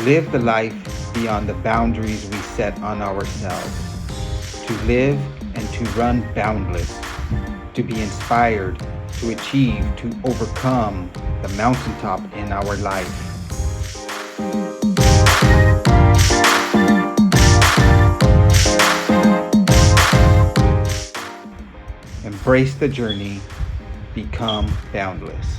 live the life beyond the boundaries we set on ourselves, to live and to run boundless, to be inspired, to achieve, to overcome the mountaintop in our life. Embrace the journey, become boundless.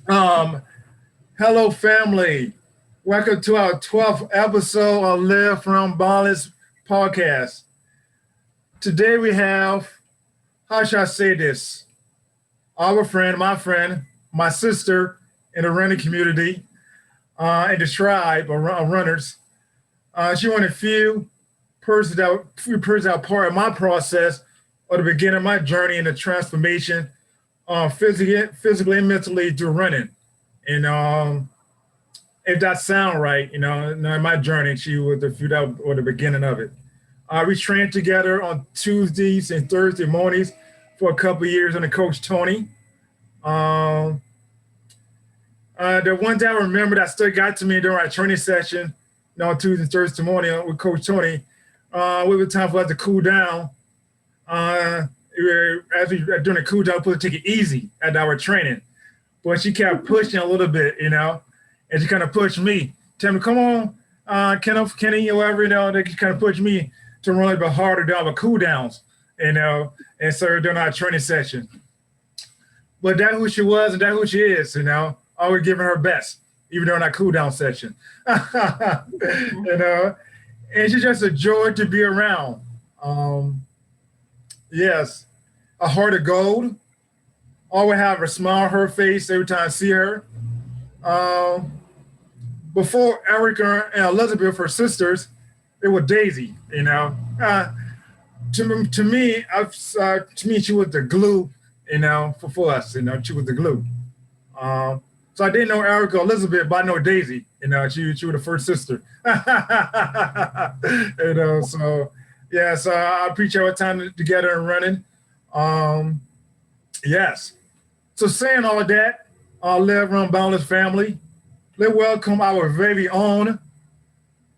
Um, Hello, family. Welcome to our 12th episode of Live from Boundless podcast. Today we have, how should I say this? Our friend, my sister in the running community, in the tribe of runners. She one of the few persons that are part of my process or the beginning of my journey in the transformation, physically and mentally through running. And if that sound right, in my journey, she was the few that were the beginning of it. We trained together on Tuesdays and Thursday mornings for a couple of years under Coach Tony. The one that I remember that still got to me during our training session, Tuesday and Thursday morning with Coach Tony, it was time for us to cool down. During the cool down, we take it easy at our training. But she kept pushing a little bit, and she kind of pushed me. Tell me, come on, Kenny, or whatever, they kind of pushed me to run a bit harder down our cool downs, and so during our training session. But that's who she was and that's who she is, always giving her best, even during our cool down session. And she's just a joy to be around. Yes, a heart of gold. Always have a smile on her face every time I see her. Before Erica and Elizabeth, her sisters, it was Daisy. To me, she was the glue. For us. She was the glue. So I didn't know Erica or Elizabeth, but I know Daisy. She was the first sister. So yeah. So I appreciate our time together and running. Yes. So saying all of that, Live Run Boundless family, let's welcome our very own,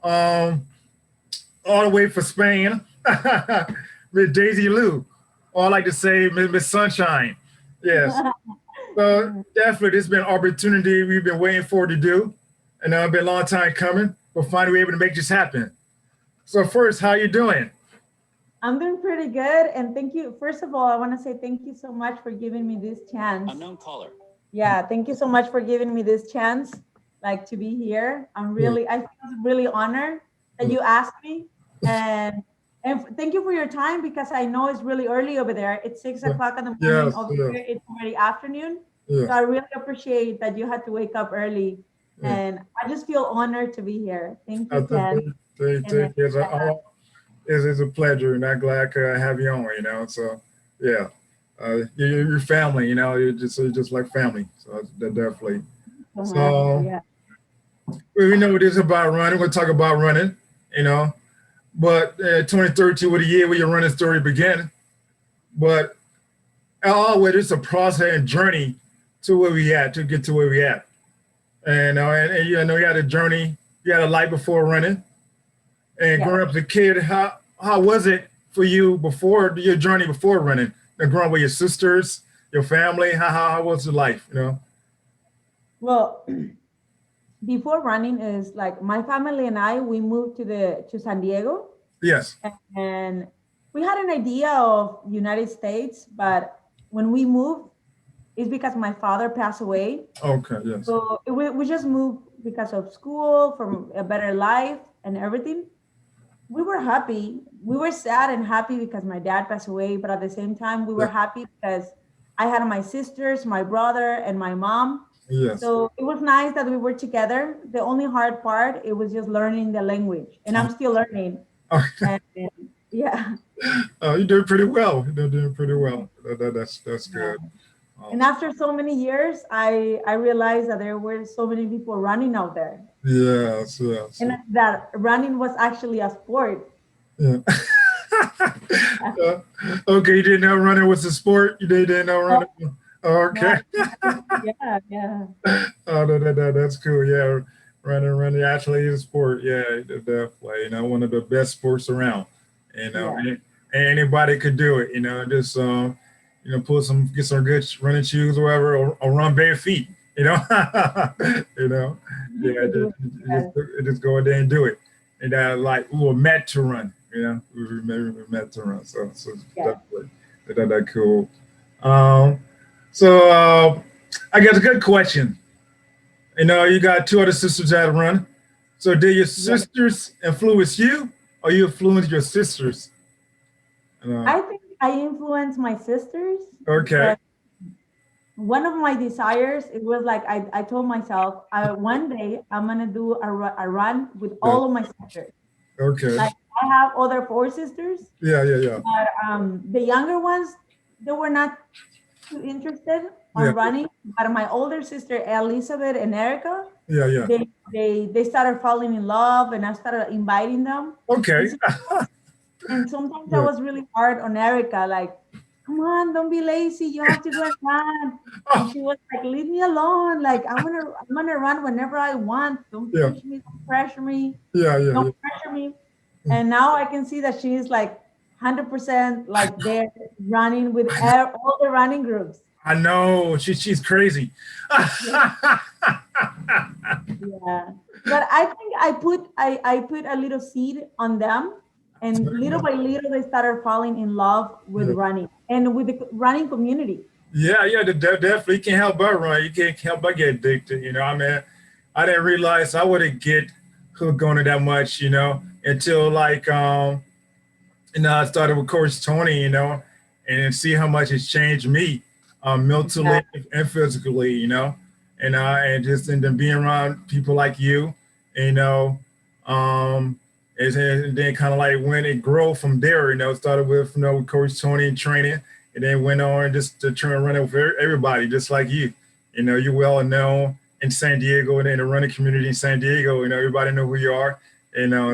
all the way from Spain, Miss Daysi Liu, or I like to say Miss Sunshine. Yes. So definitely, this has been an opportunity we've been waiting for to do, and it's been a long time coming, but finally we're able to make this happen. So first, how you doing? I'm doing pretty good, and thank you. First of all, I want to say thank you so much for giving me this chance. Unknown caller. Yeah, thank you so much for giving me this chance, to be here. I feel really honored that you asked me, and thank you for your time because I know it's really early over there. It's 6 o'clock in the morning. Yes, over yes. here. It's already afternoon, Yes. so I really appreciate that you had to wake up early, and I just feel honored to be here. Thank you, Ken. It's a pleasure, and I'm glad I could have you on. So yeah, you're family. You're just like family. So definitely. So we know what this is about running. We'll talk about running. But 2013 was the year where your running story began. But always it's a process and journey to where we at to get to where we at. And you had a journey. You had a life before running. And growing up as a kid, how was it for you before your journey before running? And growing up with your sisters, your family, how was the life? Well, before running is my family and I, we moved to San Diego. Yes. And we had an idea of United States, but when we moved, it's because my father passed away. Okay. Yes. So we just moved because of school, from a better life and everything. We were happy. We were sad and happy because my dad passed away, but at the same time, we were happy because I had my sisters, my brother, and my mom. Yes. So it was nice that we were together. The only hard part, it was just learning the language, and I'm still learning. Okay. And yeah. You're doing pretty well. You're doing pretty well. That's good. And after so many years, I realized that there were so many people running out there. Yes. And that running was actually a sport. Yeah. Okay, you didn't know running was a sport? You didn't know running? Okay. Yeah, yeah, yeah, Oh, that's cool. Yeah, running actually is a sport. Yeah, definitely. One of the best sports around. yeah. And anybody could do it. Just get some good running shoes or whatever, or run bare feet. You know, you know, You yeah, could do it. Yes, just go in there and do it. And like we were meant to run. We were meant to run. So yes. definitely that cool. Um, so I guess a good question. You got two other sisters that run. So did your Yes. sisters influence you, or you influence your sisters? Uh, I think I influenced my sisters okay. because one of my desires, it was like I told myself, one day I'm gonna do a run with Yeah. all of my sisters. Okay. Like I have other four sisters, Yeah. Yeah. Yeah. but the younger ones, they were not too interested Yeah. on running. But my older sister Elizabeth and Erica, Yeah. Yeah. they started falling in love, and I started inviting them. And Okay. and sometimes I Yeah. was really hard on Erica, like, come on, don't be lazy. You have to go and run. And Oh, she was like, leave me alone. Like, I'm gonna run whenever I want. Don't yeah. push me, don't pressure me, Yeah. Yeah. don't Yeah. pressure me. And now I can see that she's like 100% like there running with I know. all the running groups. I know. She's crazy. Yeah. Yeah. But I think I put a little seed on them, and little by little they started falling in love with Yeah. running and with the running community. Yeah, yeah, definitely. You can't help but run. You can't help but get addicted. I mean, I didn't realize I wouldn't get hooked on it that much, until like I started with Coach Tony, and see how much it's changed me, Yeah. mentally and physically, and just and then being around people like you, you know, um, and then kind of like when it grew from there, started with with Coach Tony and training, and then went on just to try and run it with everybody, just like you. You're well known in San Diego and in the running community in San Diego. Everybody know who you are.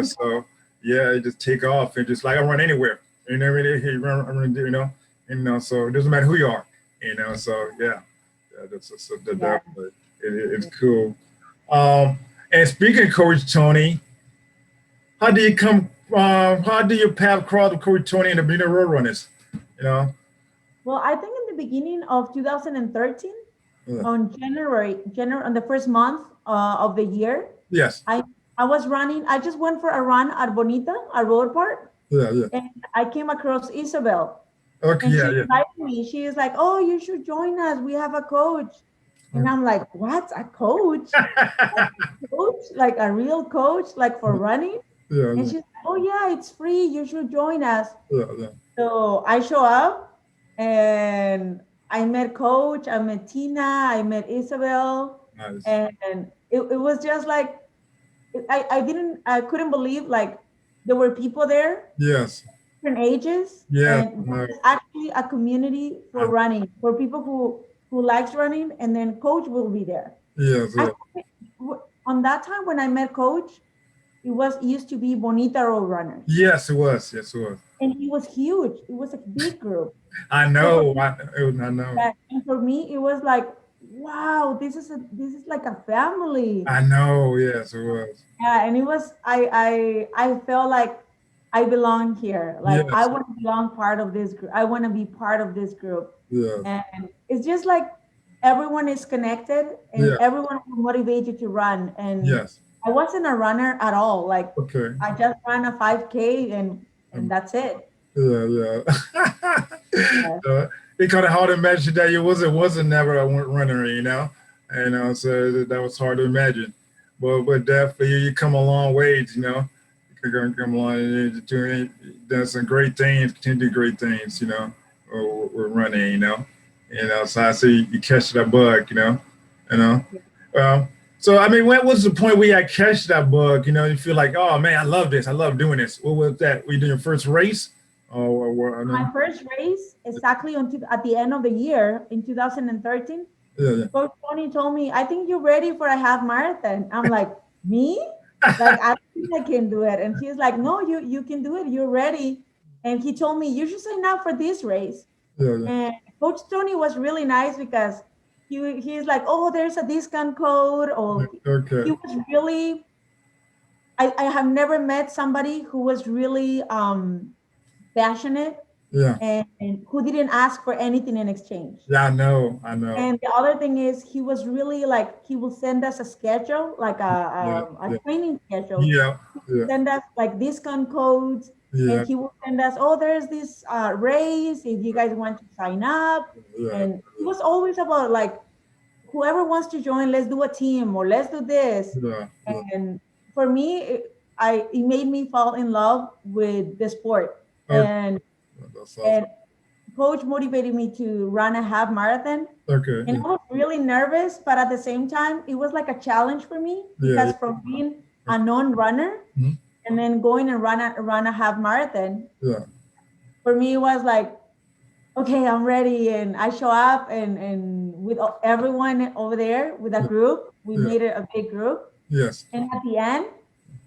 So yeah, it just take off and just like I run anywhere. Run, so it doesn't matter who you are. So yeah, Yeah. definitely it's cool. And speaking of Coach Tony, how do you come? How do your path cross with Coach Tony and the Beginner Road Runners? You know, Well, I think in the beginning of 2013, yeah. on January, on the first month of the year, Yes, I I was running. I just went for a run at Bonita, a road park, yeah, yeah. and I came across Isabel, Okay, and yeah, she yeah. invited me. She is like, "Oh, you should join us. We have a coach." And I'm like, "What? A coach? Coach? Like a real coach? Like for running?" Yeah, And yeah, she's like, "Oh yeah, it's free. You should join us." yeah, yeah. So I show up, and I met Coach, I met Tina, I met Isabel, Nice. and it was just like I couldn't believe like there were people there, Yes, different ages, yes, and no, it's actually a community for I- running, for people who likes running, and then Coach will be there. yes, I yeah. on that time when I met Coach, it used to be Bonita Road Runners, Yes, it was. Yes, it was. and it was huge. It was a big group. I So for know. me, I know. and for me, it was like, wow, this is like a family. I know. Yes, it was. Yeah, and it was I felt like I belong here. Like I Yes, want to belong part of this group. I want to be part of this group. yes, And it's just like everyone is connected and yeah, everyone will motivate you to run. And yes. I wasn't a runner at all. Like Okay. I just ran a 5K and Um, that's it. yeah, yeah. Yeah. It kind of hard to imagine that you wasn't never a runner, so that was hard to imagine. But definitely you come a long ways, You're gonna come along and doing done some great things, continue to do great things, with running, So I see you catch that bug, you know. So I mean, when was the point where you had catch that bug? You feel like, oh man, I love this, I love doing this. What was that? Were you doing your first race? I My know. first race exactly at the end of the year in 2013, Yeah, yeah. Coach Tony told me, I think you're ready for a half marathon. I'm like, me? Like, I don't think I can do it. And he's like, no, you can do it. You're ready. And he told me, you should sign up for this race. Yeah. And Coach Tony was really nice because he's like, oh, there's a discount code, or he Okay. was really. I have never met somebody who was really passionate Yeah. and who didn't ask for anything in exchange. Yeah. I know. I know. And the other thing is, he was really like, he will send us a schedule, like Yeah. a Yeah. training schedule. Yeah. He will Yeah. send us like discount codes, and Yeah. he will send us, oh, there's this race if you guys want to sign up. Yeah. And it was always about like, whoever wants to join, let's do a team or let's do this. Yeah. Yeah. And for me, it made me fall in love with the sport. Okay. That's awesome. And coach motivated me to run a half marathon, Okay. and Yeah. I was really nervous, but at the same time it was like a challenge for me, Yeah. because from being a non-runner Mhm. and then going and run a half marathon, Yeah. for me it was like, okay, I'm ready. And I show up, and with everyone over there with a group, we Yeah. made it a big group. Yes. And at the end,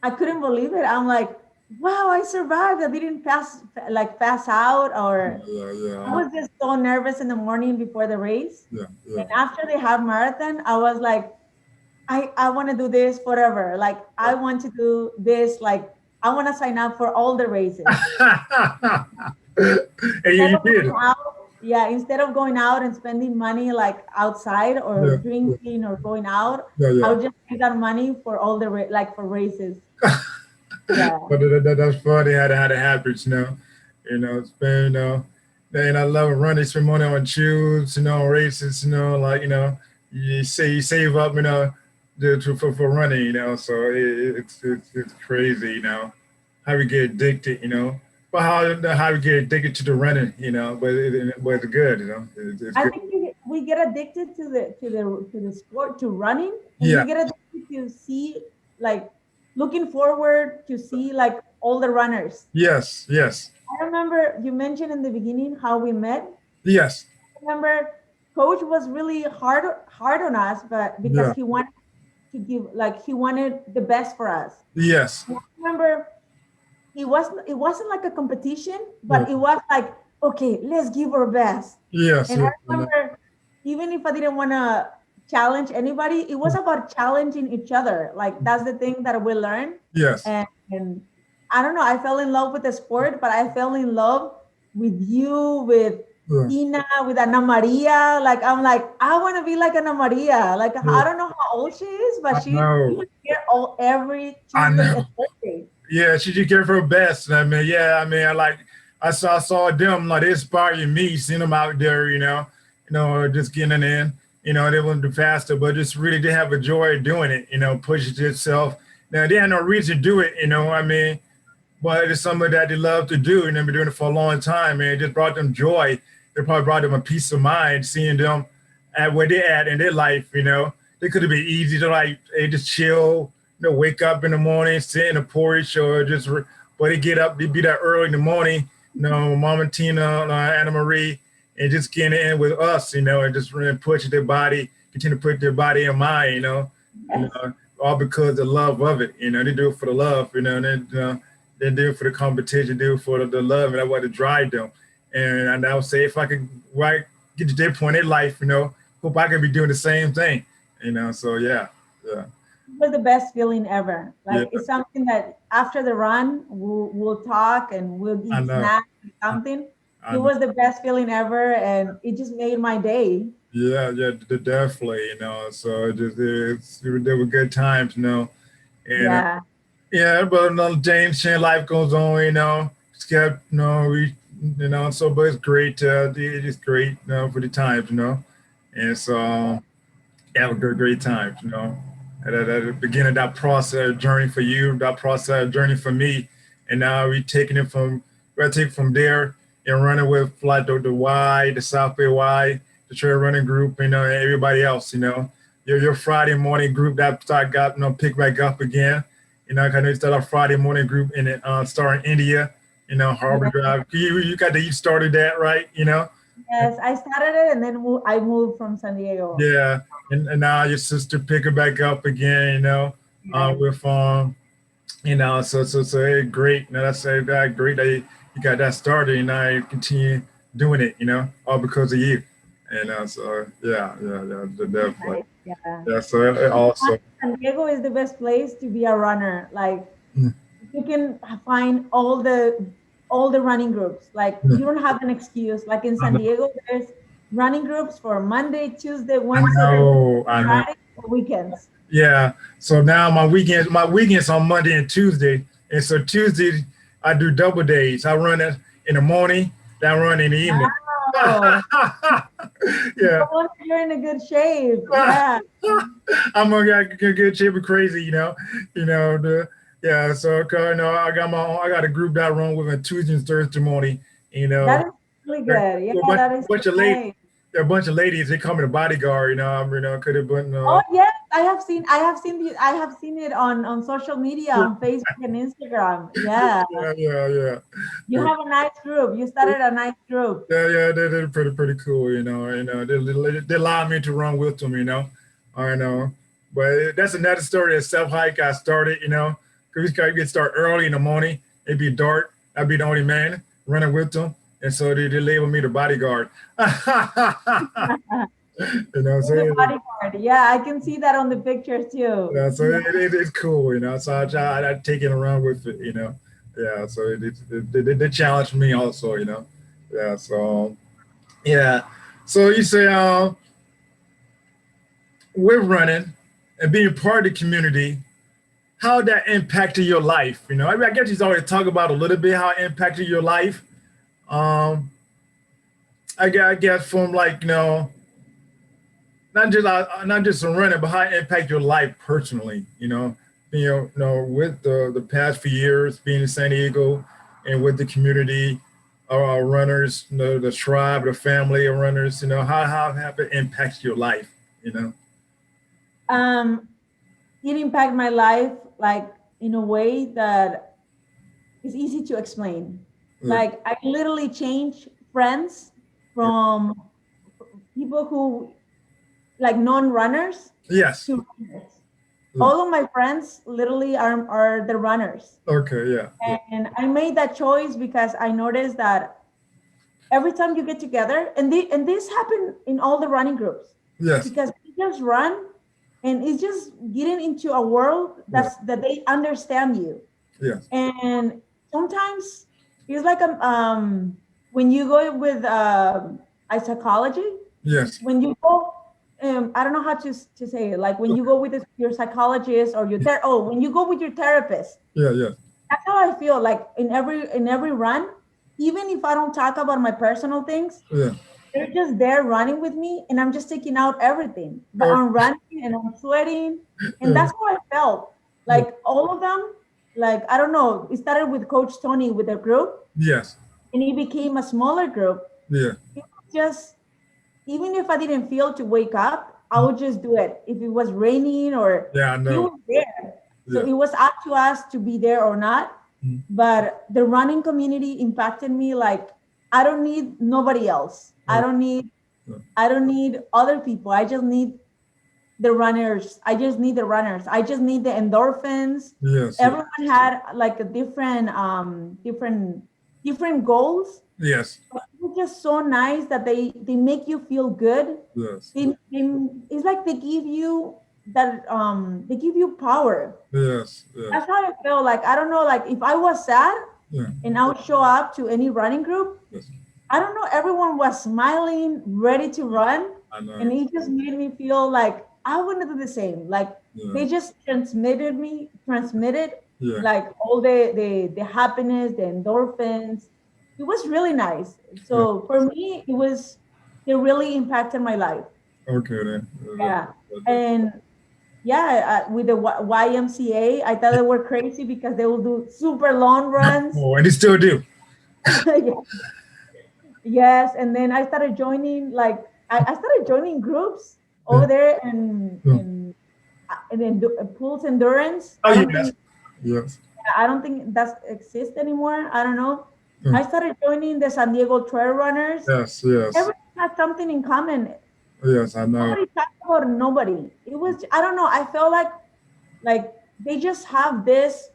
I couldn't believe it. I'm like, wow, I survived. I didn't pass out, or Yeah. I Yeah. was just so nervous in the morning before the race. Yeah. Yeah. And after the half marathon, I was like, I want to do this forever. Like, I want to do this. Like, I want to sign up for all the races. And Instead you of did. going out, yeah, instead of going out and spending money like outside or Yeah. drinking or going out, Yeah. I Yeah. would just take that money for all the like for races. Yeah. But that's funny how that happens, it's been, and I love running, spend money on shoes, races, you save up, for running, so it's crazy, how we get addicted, but how we get addicted to the running, but it's good, it's I good. think we get addicted to the sport, to running, and we Yeah. get addicted to see, like, looking forward to see like all the runners. Yes. Yes. I remember you mentioned in the beginning how we met. Yes. I remember coach was really hard on us, but because Yeah. he wanted to give, like, he wanted the best for us. Yes. And I remember it wasn't like a competition, Yeah. but it was like, okay, let's give our best. Yes. And I Yes. remember, even if I didn't want to challenge anybody, it was about challenging each other. Like, that's the thing that we learned. Yes. And I don't know, I fell in love with the sport, but I fell in love with you, with Yeah. Ina, with Ana Maria. Like, I'm like, I want to be like Ana Maria. Like, I don't know how old she is, but I she know. was here every I Tuesday know. and Thursday. Yeah, she just gave her best. I saw them, like, they inspired me, seeing them out there, just getting in, they want to do faster, but just really did have a joy of doing it, push it yourself. Now, they had no reason to do it, but it's something that they love to do, and they've been doing it for a long time, and it just brought them joy. It probably brought them a peace of mind, seeing them at where they're at in their life, They could have been easy to, like, they just chill, wake up in the morning, sit in the porch, or but they get up, they be there early in the morning, Mama Tina, Anna Marie, and just getting in with us, and just really push their body, continue to put their body in mind, Yes. all because of the love of it, they do it for the love, and they do it for the competition, do it for the love, and that's what to drive them. And I would say, if I could get to their point in life, hope I could be doing the same thing, so yeah. It was the best feeling ever. Like, Yeah. it's something that after the run, we'll talk and we'll I eat know. snacks or something. I It know. was the best feeling ever, and it just made my day. Yeah, definitely, so there were good times, and Yeah. yeah, but James, life goes on, it's kept, so, but it's great, it's great, for the times, and so, yeah, great times, at the beginning of that process journey for you, that process journey for me, and now we're taking it from there and running with like the Y, the South Bay Y, the trail running group, and everybody else, your Friday morning group that got picked back up again, kind of started our Friday morning group in it, starting India, Harbor Drive. You started that, right? Yes, I started it, and then I moved from San Diego. Yeah, and now your sister pick it back up again, Yeah. with so hey, great. Now that's that great that you got that started, and now you continue doing it, all because of you. So definitely. Nice. Yeah. Yeah, so it also. San Diego is the best place to be a runner. Like Mm, you can find all the running groups. Like mm. you don't have an excuse. Like in I San know, Diego, there's running groups for Monday, Tuesday, I Wednesday, Thursday, know, I know. Friday, or weekends. Yeah. So now my weekends on Monday and Tuesday, and so Tuesday I do double days. I run it in the morning, then I run in the evening. Wow. Yeah. No wonder you're in a good shape. Yeah. I'm gonna get good shape and crazy, the yeah. So I got a group that I run with on Tuesday and Thursday morning. You know, That is really a good. Yeah, bunch, that is bunch so of ladies. nice. There are a bunch of ladies. They come in a bodyguard. Could have been. Oh yes, I have seen it on social media, on Facebook and Instagram. Yeah. Yeah, yeah, yeah. You have a nice group. You started a nice group. Yeah, they're pretty cool, they allowed me to run with them, I know, but that's another story. A self hike I started, because we get start early in the morning. It'd be dark. I'd be the only man running with them, and so they label me the bodyguard. So You're the bodyguard. Yeah, I can see that on the pictures too. yeah, so it's cool, So I take it around with it, Yeah, so they challenge me also, Yeah, so yeah. So you say we're running and being part of the community, how that impacted your life? I guess he's already talked about a little bit how it impacted your life. Um, I guess from like not just from running, but how it impact your life personally. With the past few years being in San Diego and with the community, our runners, the tribe, the family of runners. How have it impacted your life? You know. Um, it impacted my life like in a way that is easy to explain. Yeah. Like I literally changed friends from people who like non-runners Yes. to runners. Yeah. All of my friends literally are the runners. Okay. Yeah. Yeah. And I made that choice because I noticed that every time you get together, and this happened in all the running groups, Yes. because you just run and it's just getting into a world Yeah. that they understand you. Yes. And sometimes it's like when you go with a psychology, Yes. when you go I don't know how to say it, like when you go with your psychologist or when you go with your therapist. Yeah. Yeah. That's how I feel like in every run, even if I don't talk about my personal things, Yeah. they're just there running with me and I'm just taking out everything. But Okay. I'm running and I'm sweating. And Yeah. that's how I felt. Yeah. Like all of them, like I don't know, it started with Coach Tony with a group Yes. and it became a smaller group. Yeah. It was just, even if I didn't feel to wake up, I would just do it. If it was raining or Yeah. I he know. was there. So Yeah. it was up to us to be there or not. Mm. But the running community impacted me like I don't need nobody else. I Oh, don't need yeah. I don't need other people. I just need the runners. I just need the runners. I just need the endorphins. Yes. Yeah. Everyone had like a different goals. Yes. But it was just so nice that they make you feel good. Yes. It's like they give you power. Yes. Yeah. That's how I feel. Like I don't know, like if I was sad Yeah. and I would show up to any running group, Yes. I don't know, everyone was smiling, ready to run. I know. And it just made me feel like I want to do the same. Like Yeah. they just transmitted Yeah. like all the happiness, the endorphins. It was really nice. Yeah. So for me, it really impacted my life. Okay then. Yeah. And yeah, with the YMCA, I thought they were crazy because they will do super long runs. Oh, and they still do. Yeah. Yes, and then I started joining I started joining groups over there Yeah. and then pools endurance. Oh, I don't yes. think Yes. I don't think that exists anymore. I don't know. Yeah. I started joining the San Diego Trail Runners. Yes. Yes. Everyone had something in common. Yes. I know. Nobody talked about nobody. It was, I don't know. I felt like they just have this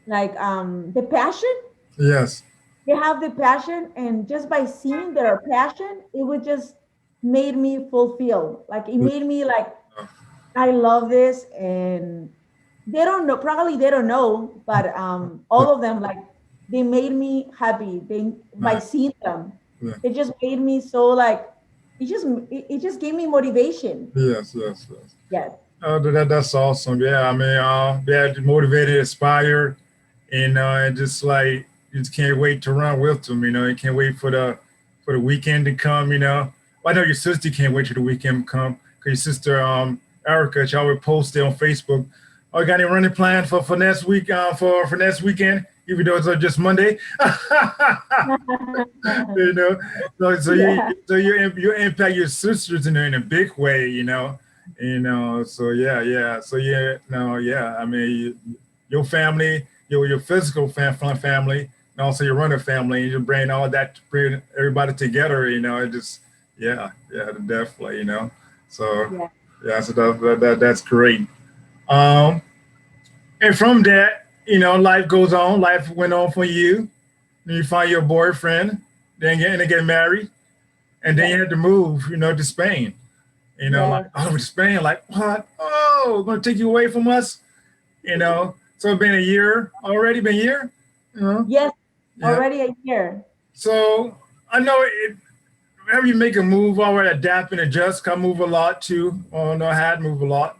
the passion. Yes. they have the passion, and just by seeing their passion, it would just made me fulfill. Like it made me like I love this, and they don't know. Probably they don't know, but all of them like they made me happy. They by Nice. seeing them, Yeah. it just made me so like it just gave me motivation. Yes, yes, yes. Yes, That's awesome. Yeah, I mean, yeah, motivated, inspired, and just like you just can't wait to run with them. You can't wait for the weekend to come. Well, I know your sister can't wait till the weekend to come because your sister Erica, she always posted on Facebook. Oh, you got any running plan for next week? For next weekend, even though it's just Monday. you know, so yeah, you impact your sisters in a big way. So yeah. So yeah, no, yeah. I mean, your family, your physical family, and also your runner family, and you bring all that, bring everybody together. It just, yeah, definitely. So yeah. yeah, so that's great. Um, and from that, life goes on. Life went on for you. Then you find your boyfriend, then get married, and then you Yes, had to move, to Spain. Like, yes, oh, Spain, like what? Oh, we're gonna take you away from us, So it's been a year already, been a year, you know? yes. Yeah. Already a year. So I know it. Whenever you make a move, already adapt and adjust. I move a lot too. Oh no, I had to move a lot.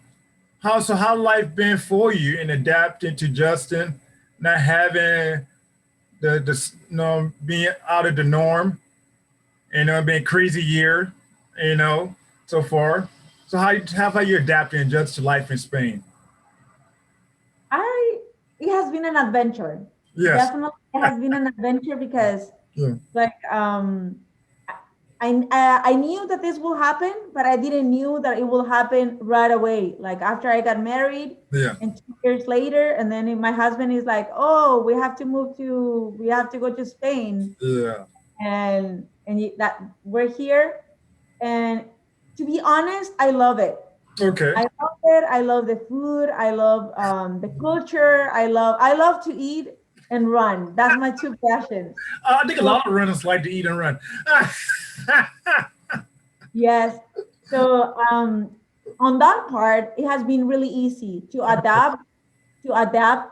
How life been for you in adapting to Justin, not having the being out of the norm, been a crazy year, so far. So how have you adapted and adjusted to life in Spain? I It has been an adventure. Yes. Definitely, it has been an adventure because Yeah. like I knew that this will happen, but I didn't knew that it will happen right away. Like after I got married, Yeah. and 2 years later, and then my husband is like, "Oh, we have to go to Spain," Yeah. that we're here. And to be honest, I love it. Okay. I love it. I love the food. I love the culture. I love to eat and run. That's my two passions. I think a So lot of runners like to eat and run. yes. So on that part, it has been really easy to adapt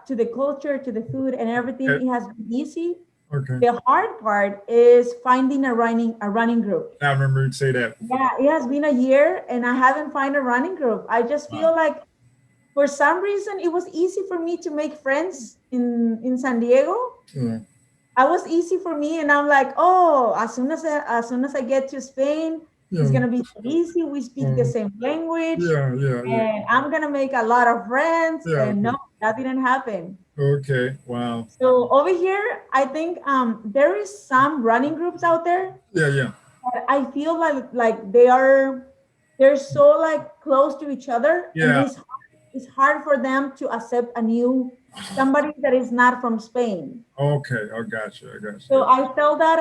to the culture, to the food, and everything. Okay. It has been easy. Okay. The hard part is finding a running group. I remember you'd say that. Yeah, it has been a year, and I haven't found a running group. I just Wow. feel like for some reason it was easy for me to make friends in San Diego. Yeah. I was easy for me, and I'm like, oh, as soon as I get to Spain, it's Yeah. gonna be so easy. We speak the same language, Yeah. Yeah. Yeah. and I'm gonna make a lot of friends. Yeah. And no, that didn't happen. Okay. Wow. So over here, I think there is some running groups out there, Yeah. Yeah. but I feel like they're so like close to each other, and Yeah. it's hard for them to accept somebody that is not from Spain. Okay. I got you. I got So you. I felt that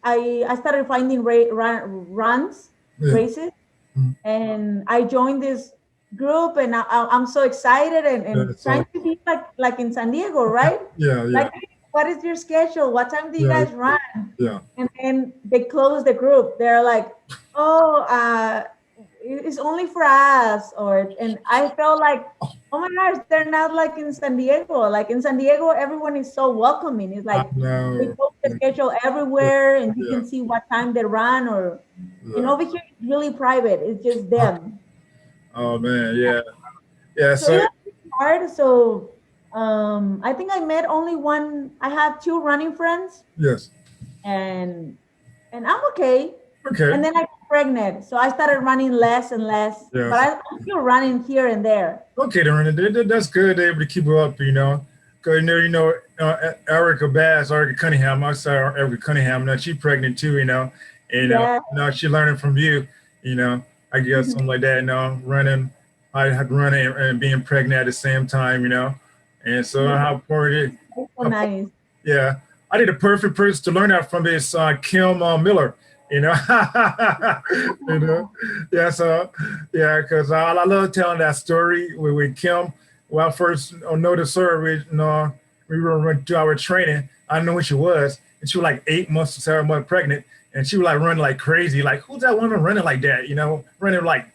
I started finding runs Yeah. races, Mm. and I joined this group, and I'm so excited, and That's trying all. to be like in San Diego, right? Yeah. Like, Yeah. "Hey, what is your schedule? What time do you Yeah. guys run?" Yeah. And then they close the group. They're like, "Oh, it's only for us," and I felt like, oh my gosh, they're not like in San Diego. Like in San Diego, everyone is so welcoming. It's I like they know. post the schedule everywhere, and you Yeah. can see what time they run. And Yeah. over here, it's really private. It's just them. Oh man. Yeah. Yeah. So it So has been hard. So I think I met only one. I have two running friends, yes. and I'm okay. Okay. And then I got pregnant, so I started running less and less. But Yes. I'm still running here and there. Okay, then that's good. They're able to keep it up, Because Erica Bass, Erica Cunningham. I saw Erica Cunningham. Now she's pregnant too, and Yeah. she's learning from you, I guess something like that. Running, I had running and being pregnant at the same time, and so Yeah, how important it. it's so nice. Yeah, I think the perfect person to learn that from is Kim Miller. You know, you know, yeah. So, yeah, because I love telling that story with Kim. Well, first noticed her, we were running to our training. I know who she was, and she was like 8 months to 7 months pregnant, and she was like running like crazy. Like, who's that woman running like that? Running like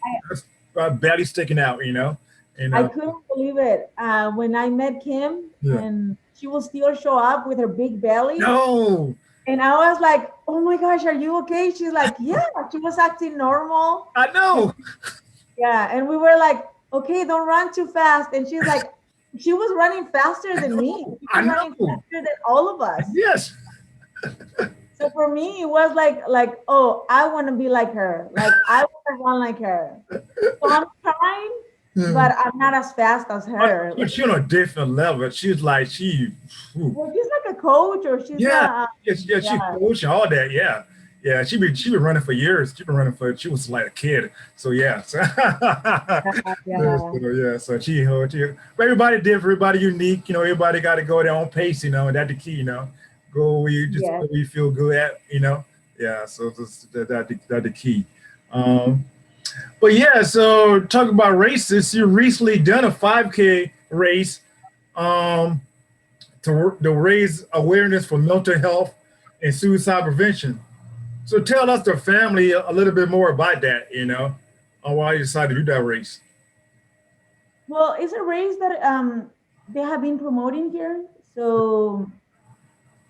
belly sticking out. I couldn't believe it when I met Kim, Yeah. and she will still show up with her big belly. No, And I was like, oh my gosh, are you okay? She's like, yeah, she was acting normal. I know. Yeah. And we were like, okay, don't run too fast. And she's like, she was running faster I than me. know. She I was running know. faster than all of us. Yes. So for me, it was like, oh, I want to be like her. Like I want to run like her. So I'm trying, but I'm not as fast as her. She's on a different level. She's like Well, she's like a coach, or she's yeah, a yeah, she's yeah. coaching all that. Yeah, yeah. She been running for years. She was like a kid. So yeah, so, Yeah. yeah. So but everybody different, everybody unique. Everybody got to go their own pace. And that's the key. Go where Yes. where you feel good at. Yeah. So that's the key. Um, but yeah. So talk about races. You recently done a 5K race. Um, to raise awareness for mental health and suicide prevention. So tell us, the family, a little bit more about that, on why you decided to do that race. Well, it's a race that they have been promoting here. So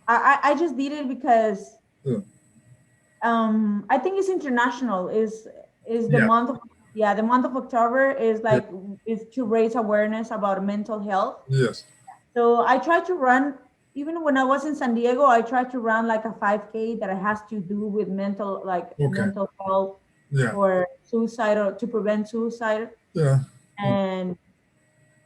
I just did it because Yeah. I think it's international. Is the Yeah. month of the month of October is like is to raise awareness about mental health. Yes. So I tried to run, even when I was in San Diego, I tried to run like a 5K that has to do with Okay. mental health Yeah. or suicide, or to prevent suicide. Yeah. And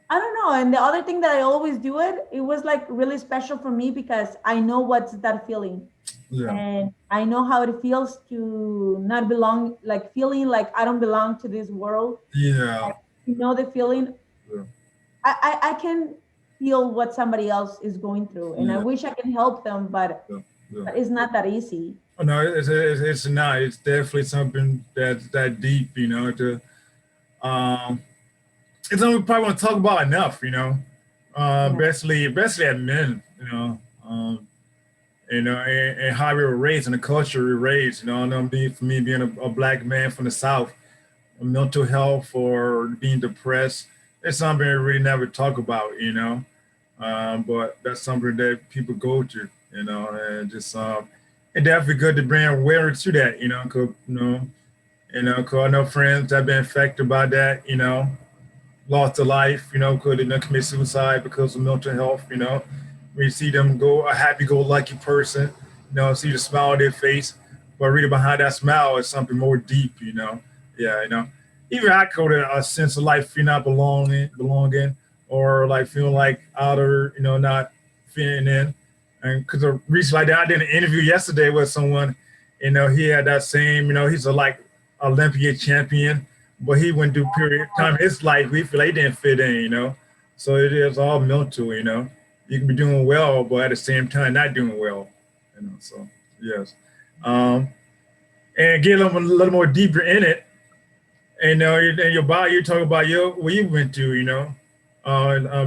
I don't know. And the other thing that I always do it was like really special for me because I know what's that feeling. Yeah. And I know how it feels to not belong, like feeling like I don't belong to this world. Yeah. The feeling. Yeah. I can feel what somebody else is going through, and I Yeah. wish I can help them, but Yeah. it's not that easy. Oh, no, it's not. It's definitely something that's that deep, it's something we probably want to talk about enough, Yeah. especially at men, and how we were raised and the culture we were raised, I know for me being a black man from the South, mental health or being depressed, it's something we really never talk about, but that's something that people go to, and just, it's definitely good to bring awareness to that, cause, cause I know friends that have been affected by that, lost their life, could commit suicide because of mental health, We see them go a happy-go-lucky person, see the smile on their face, but really behind that smile is something more deep, Yeah, even I call it a sense of like feeling not belonging, or like feeling like outer, not fitting in. And because recently like that, I did an interview yesterday with someone, he had that same, he's a like Olympia champion, but he went through a period of time in his life we feel like he didn't fit in, So it is all mental, You can be doing well, but at the same time not doing well, So yes, and get a little more deeper in it, and in your body, you're talking about what you went through,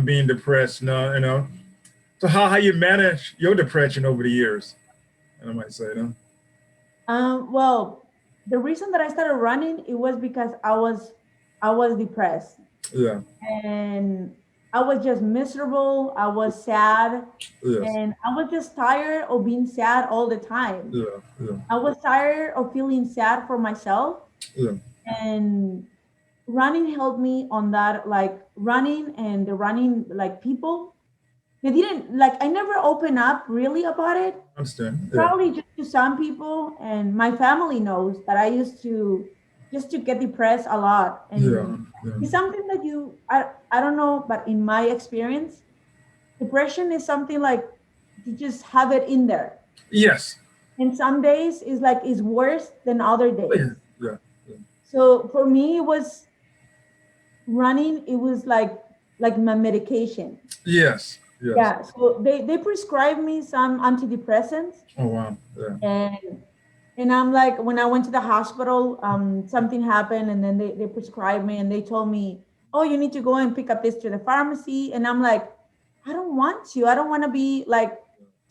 being depressed, So how you manage your depression over the years? I might say, Well, the reason that I started running, it was because I was depressed, Yeah. and I was just miserable. I was sad, Yes. and I was just tired of being sad all the time. Yeah. Yeah. I was tired of feeling sad for myself, Yeah. and running helped me on that. Like running and the running, like people, they didn't like. I never opened up really about it. Understand. Yeah. Probably just to some people, and my family knows that I used to just to get depressed a lot, and Yeah. it's something that I don't know, but in my experience, depression is something like you just have it in there, Yes. and some days is like is worse than other days. Yeah. Yeah. So for me, it was running. It was like my medication. Yes. Yes. Yeah. So they prescribed me some antidepressants, Oh wow. Yeah. and I'm like, when I went to the hospital, something happened, and then they prescribed me, and they told me, oh, you need to go and pick up this to the pharmacy. And I'm like, I don't want to. I don't want to be like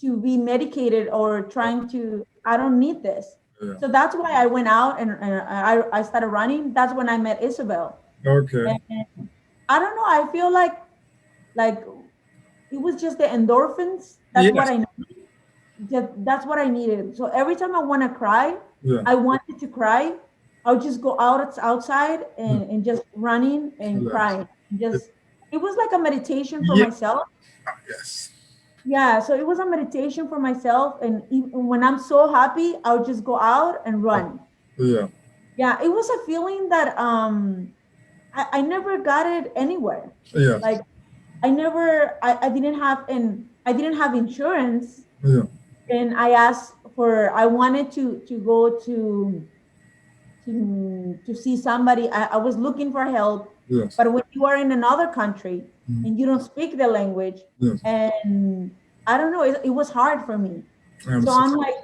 to be medicated or trying to, I don't need this. Yeah. So that's why I went out and I started running. That's when I met Isabel. Okay. And I don't know, I feel like it was just the endorphins. That's what Yes. I needed. That's what I needed. So every time I want to cry, Yeah. I wanted to cry. I'll just go outside Yeah. and just running and Yes. crying. Just it was like a meditation for Yeah. myself. Yes. Yeah, so it was a meditation for myself. And even when I'm so happy, I'll just go out and run. Yeah. Yeah, it was a feeling that I never got it anywhere. Yes. Like I didn't have I didn't have insurance, Yeah. and I wanted to go to see somebody. I was looking for help, Yes. but when you are in another country Mm. and you don't speak the language, Yes. and I don't know, it was hard for me. I'm So so, I'm like,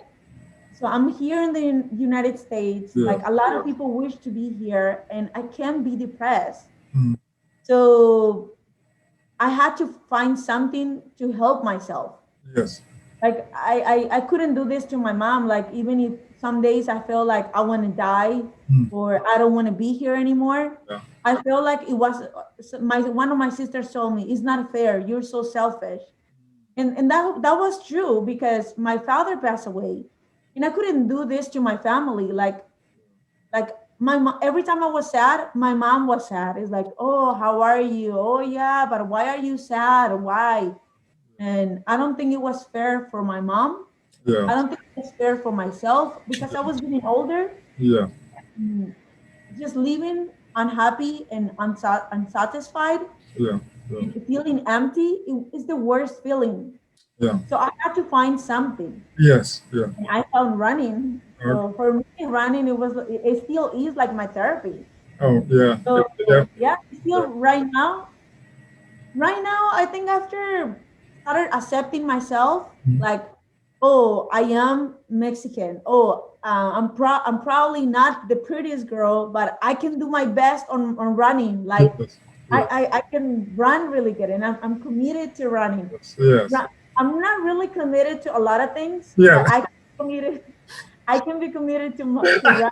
so I'm here in the United States. yeah. Like a lot of people wish to be here, and I can't be depressed. Mm. So I had to find something to help myself. Yes. Like I couldn't do this to my mom. Like even if some days I feel like I want to die Mm. or I don't want to be here anymore, Yeah. I feel like it was my one of my sisters told me it's not fair. You're so selfish, and that was true because my father passed away, and I couldn't do this to my family. Like every time I was sad, my mom was sad. It's like, oh, how are you? Oh yeah, but why are you sad? Why? And I don't think it was fair for my mom. Yeah. I don't think it was fair for myself because I was getting older. Yeah. Mm, just living unhappy and unsatisfied Yeah. Yeah. and feeling empty is the worst feeling. Yeah. So I had to find something. Yes. Yeah. And I found running. Okay. So for me, running, it still is like my therapy. Oh yeah. So Yeah. yeah, Yeah. still right now, I think after started accepting myself, Mhm. like, oh, I am Mexican. Oh, I'm probably not the prettiest girl, but I can do my best on running. Like Yes. Yeah. I can run really good, and I'm committed to running. Yes. Yes. I'm not really committed to a lot of things, Yeah. but committed. I can be committed to run. Yeah.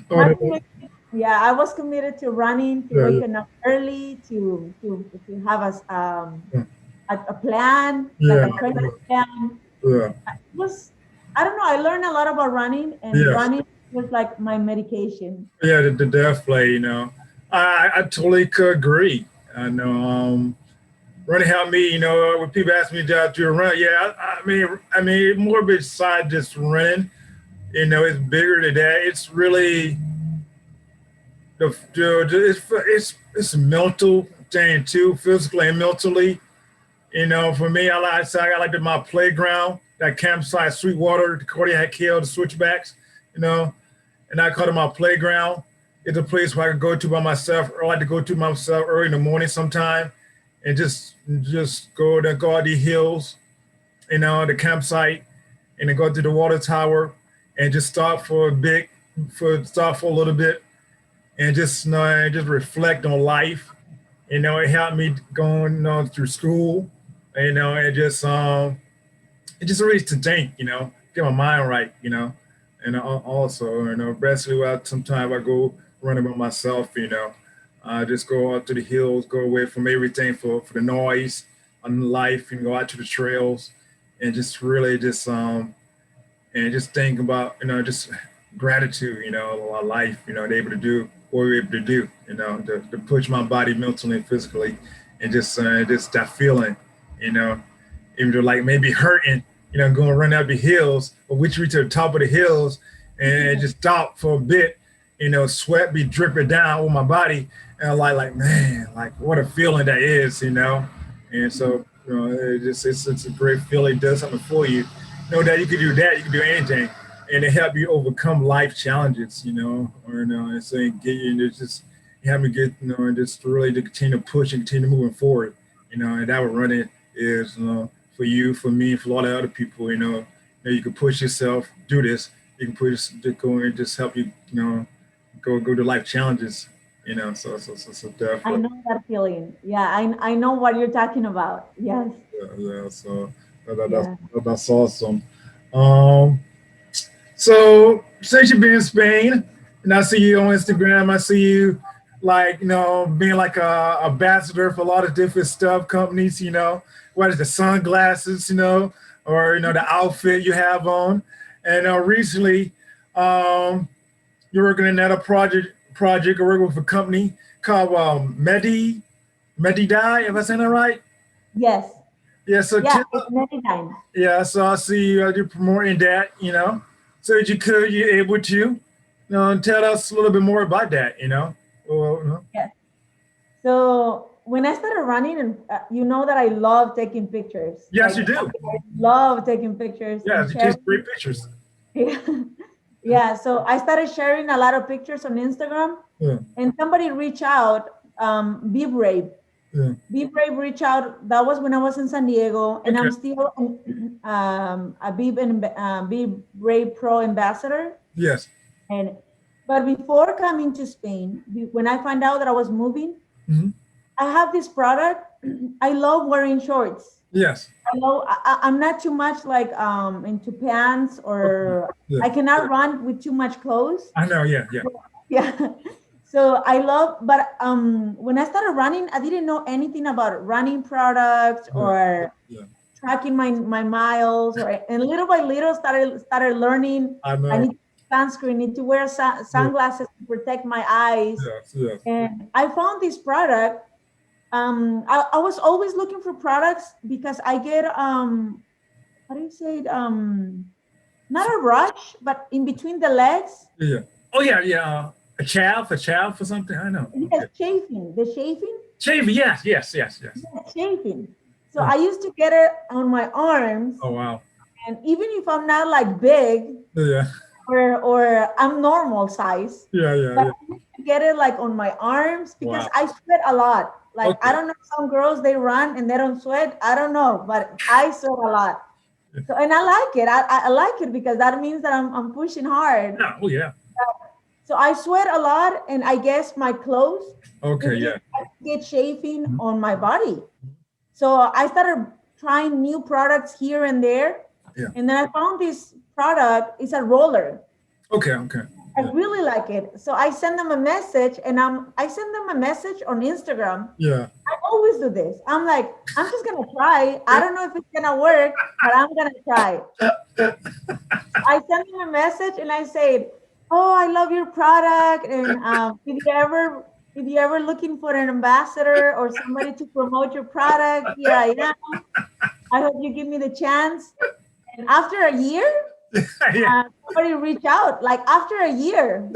Oh, I'm no. committed, yeah, I was committed to running, to Yeah. Yeah. waking up early, to have Yeah. a plan, like Yeah. a training plan. Yeah. It was I don't know. I learned a lot about running, and Yes. running was like my medication. Yeah. The death play. I totally could agree. I know. Running helped me. When people ask me to do a run, yeah. I mean, more beside just running. It's bigger than that. It's really it's a mental thing too, physically and mentally. For me, I like my playground, that campsite, Sweetwater, the Cardiac Hill, the Switchbacks, you know, and I call it my playground. It's a place where I can go to by myself, or I like to go to myself early in the morning sometime, and just go out the hills, the campsite, and then go to the water tower, and just stop for a little bit, and just reflect on life. It helped me going through school, it just really to think, get my mind right, and also, basically, sometimes I go running by myself, just go out to the hills, go away from everything for the noise on life, and go out to the trails, and just really and just think about, just gratitude, our life, to able to do what we're able to do, to push my body mentally and physically, and just that feeling, you know, even though like maybe hurting, going to run up the hills, but we reach to the top of the hills and just stop for a bit, sweat be dripping down on my body, and I'm like man, like what a feeling that is, and so it's a great feeling. It does something for you. Know that you can do that, you can do anything, and it help you overcome life challenges, and so get you, and it's just help me get, and just really to continue to push and continue moving forward, and that would run it is, for you, for me, for a lot of other people, you can push yourself, do this, you can push to go and just help you, go to life challenges, so I definitely. know that feeling. Yeah, I know what you're talking about. Yes. Yeah. So Yeah. that's awesome. Um, so since you've been in Spain, and I see you on Instagram, I see you like being like a ambassador for a lot of different stuff companies. What is the sunglasses, or the outfit you have on, and recently, you're working in another project or working with a company called Medidai, if I saying that right. Yes. Yeah, so Yeah. tell, It's many times. yeah, so I see you promoting that, so that you're able to, tell us a little bit more about that, Well, Yes. So when I started running, and you know that I love taking pictures. yes, Like you do. I love taking pictures Yeah, and you take sharing. great pictures. Yeah. So I started sharing a lot of pictures on Instagram, Yeah, and somebody reached out. Be brave. yeah. Be brave. Reach out. That was when I was in San Diego, and Okay. I'm still a Be Brave Pro ambassador. Yes. And but before coming to Spain, when I found out that I was moving, Hmm. I have this product. I love wearing shorts. Yes. I'm not too much like into pants, Okay. or Yeah. I cannot run with too much clothes. I know. Yeah. Yeah. Yeah. So I love, but when I started running, I didn't know anything about running products Yeah. or Yeah. tracking my miles, or and little by little started learning. I I know. need sunscreen, need to wear Yeah. sunglasses to protect my eyes. Yes. Yes. And I found this product. I was always looking for products because I get how do you say it? Not a rush, but in between the legs. Yeah. Oh yeah. Yeah. A chaff or something. I know. Yes, Okay. chafing. The chafing. Shave. Yes. Yes. Yes. Yes. Yeah, chafing. So Yeah. I used to get it on my arms, Oh wow. and even if I'm not like big, Yeah. or I'm normal size, Yeah. Yeah. but Yeah. I used to get it like on my arms because Wow. I sweat a lot. Like I Okay. don't know, some girls they run and they don't sweat. I don't know, but I sweat a lot. So and I like it. I like it because that means that I'm pushing hard. Yeah. Oh yeah. So I sweat a lot, and I guess my clothes Okay. it Yeah. get chafing Mhm. on my body. So I started trying new products here and there, Yeah. and then I found this product. It's a roller. Okay. Okay. I Yeah. really like it. So I send them a message, and I send them a message on Instagram. Yeah. I always do this. I'm like, I'm just gonna try. I don't know if it's gonna work, but I'm gonna try. I send them a message and I said, "Oh, I love your product, and if you ever looking for an ambassador or somebody to promote your product, here I am. I hope you give me the chance." And after a year, Yeah. somebody reached out. Like after a year,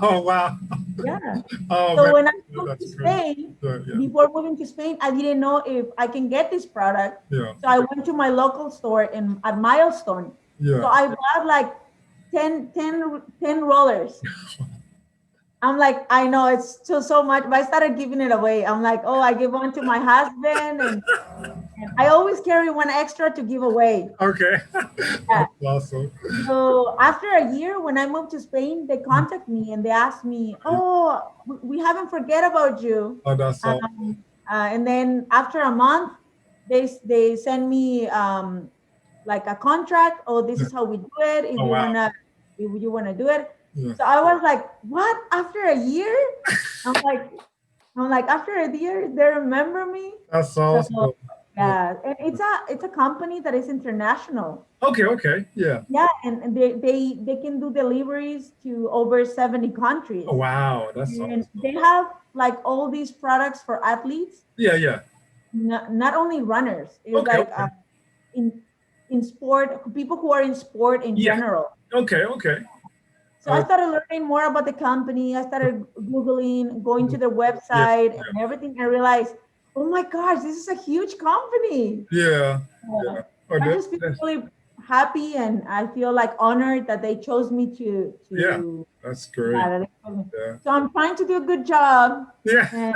Oh wow. yeah. Oh So man. when I moved to That's great. Spain, Yeah. Yeah. before moving to Spain, I didn't know if I can get this product. Yeah. So I went to my local store at Milestone. So Yeah. I bought like 10 rollers. I'm like, I know it's so much, but I started giving it away. I'm like, oh, I give one to my husband, and I always carry one extra to give away. Okay. Yeah. That's awesome. So after a year, when I moved to Spain, they contacted me and they asked me, "Oh, we haven't forget about you." Oh, that's awesome. And then after a month, they send me like a contract. Oh, this is how we do it. Oh wow. If you wanna do it. Yeah. So I was like, "What? After a year?" I'm like, after a year, they remember me. That's So awesome. yeah, and it's a company that is international. Okay. Okay. Yeah. Yeah, and they can do deliveries to over 70 countries. Oh wow. That's And awesome. they have like all these products for athletes, Yeah. Yeah. not only runners. It's Okay. like Okay. in sport, people who are in sport in Yeah. general. Okay. Okay. So I started learning more about the company. I started Googling, going to their website and everything. I realized, oh my gosh, this is a huge company. Yeah. Uh, Yeah. Oh, I just feel really happy, and I feel like honored that they chose me Yeah. That's great. yeah, that they chose me. Yeah. So I'm trying to do a good job, Yeah. and